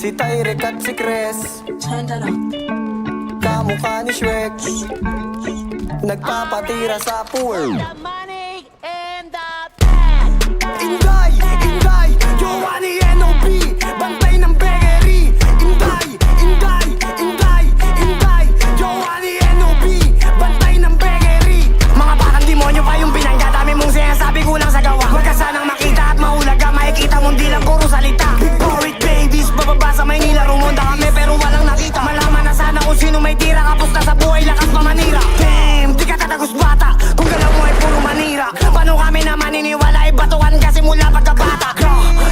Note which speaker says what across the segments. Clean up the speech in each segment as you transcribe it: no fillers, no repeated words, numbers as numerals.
Speaker 1: Si Tyrek at si Chris, kamukha ni Shrek, nagpapatira sa pool. Inday, Inday, Giovanni N.O.B. Bantay ng Berry. Inday, Inday, Inday, Inday, Giovanni N.O.B. Bantay ng Berry. Mga parang demonyo pa yung binangga. Dami mong sinasabi kulang sa gawa. Huwag ka sanang makita at mahulaga. Makikita mong di lang puro salita. Big poet babies, bababa sa Maynila. Rumonda kami pero walang nakita. Malaman na sana kung sino may tira. Kapos na sa buhay, lakas pa manira. Damn, di ka tatagos bata. Kung galaw mo ay puro manira. Paano kami na maniniwala? Batuan kasi mula pagkabata.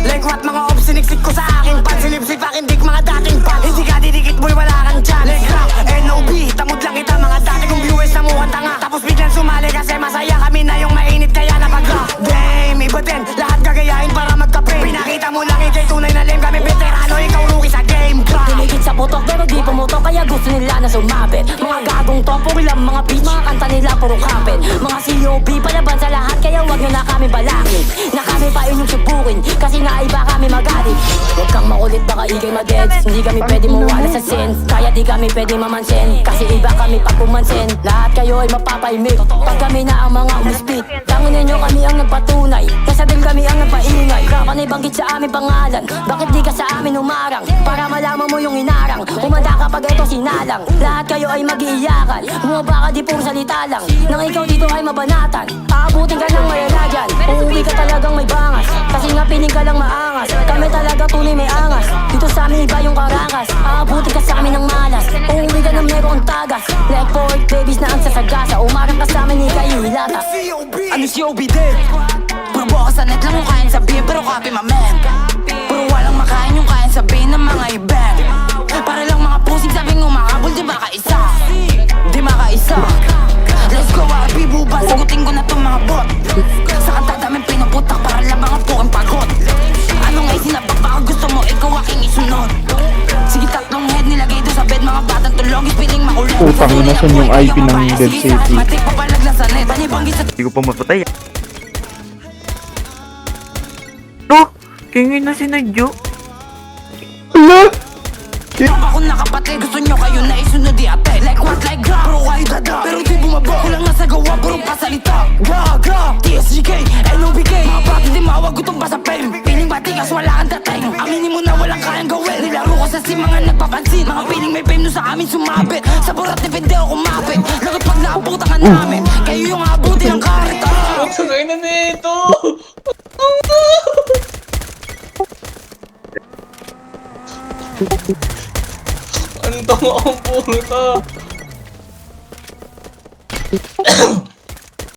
Speaker 1: Like what mga ops siniksik ko sa akin. Pag silipsip akin dik mga dating pal. Hindi ka didikit boy wala kang dyan. Like rap, N.O.B. Tamod lang kita mga dati kong viewers na mukhang tanga. Tapos biglang sumali kasi masaya kami na yung mainit kaya napag-rap. Damn, iba din, lahat gagayahin para magkape. Pinakita mo lang ikay tunay na lame. Kami veterano, ikaw rookie sa game.
Speaker 2: Diligid sa putok pero di pumutok kaya gusto nila na sumabit. Mga gagong to, puro lang mga beat. Mga kanta nila puro kapit. Mga COB palaban sa lahat kaya wag nyo na kami balangin. Na kami pa inyong subukin kasi nga iba kami magalit. Huwag kang makulit baka ikay madeds. Hindi kami pwede mawala sa sense. Kaya di kami pwede mamansin kasi iba kami pag pumansin. Lahat kayo ay mapapaimik pag kami na ang mga umispit. Tangon ninyo kami ang nagpatunay kesa din kami ang nagpaingay. Rapa na ibanggit sa aming pangalan. Bakit di ka sa amin humarang? Para malaman mo yung inarang. Umanda kapag ito sinalang. Lahat kayo ay mag-iiyakan. Bumaba ka di puro salita lang. Nang ikaw dito ay mabanatan. Aabutin ka ng mayala dyan. Uuwi ka talagang may bangas. Kasi nga piling ka lang maangas. Kami talaga tunay may angas. Dito sa amin iba yung karakas. Aabutin ka sa amin ng malas. Uuwi ka ng merong tagas. Like pork babies na ang sasagasa. Umarang ka sa amin ikay hilata.
Speaker 3: Ano si OB din? Puro bukas sa net lang yung kain sabihin pero copy my man. Puro walang makain yung kain sabihin ng mga ibang. Para lang mga pusing sabing umakabol di makaisa. Di makaisa. Let's go RP buba, sagutin ko na tong mga bot. Sa kanta daming pinuputak para lang mga pukang pagod. Ano nga'y sinabak baka gusto mo ikaw aking isunod. Sige tatlong head nilagay doon sa bed mga batang tulog ispiling makulit.
Speaker 4: Putang ina, saan yung IP ng Dead City?
Speaker 3: Matik papalag lang sa net, panibanggi sa
Speaker 5: Hindi ko pa mapatay. No! Kingin na si Nadyo.
Speaker 3: ako nakapatay, gusto nyo kayo na isunod di ate. Like what, like gra, bro kayo dada. Pero di bumaba, kulang na sa gawa, bro pasalita. Gra, TSGK, LOBK. Mga bata di mawag gutong pa sa fame. Piling batigas, wala kang dating. Aminin mo na walang kayang gawin. Nilaro ko sa si mga nagpapansin. Mga piling may fame no sa amin sumabit. Sa burat ni video kumapit. Lagot pag naabutan ka namin. Kayo yung abuti ng karit.
Speaker 6: Magsagay na nito! Ang tanga ang puta!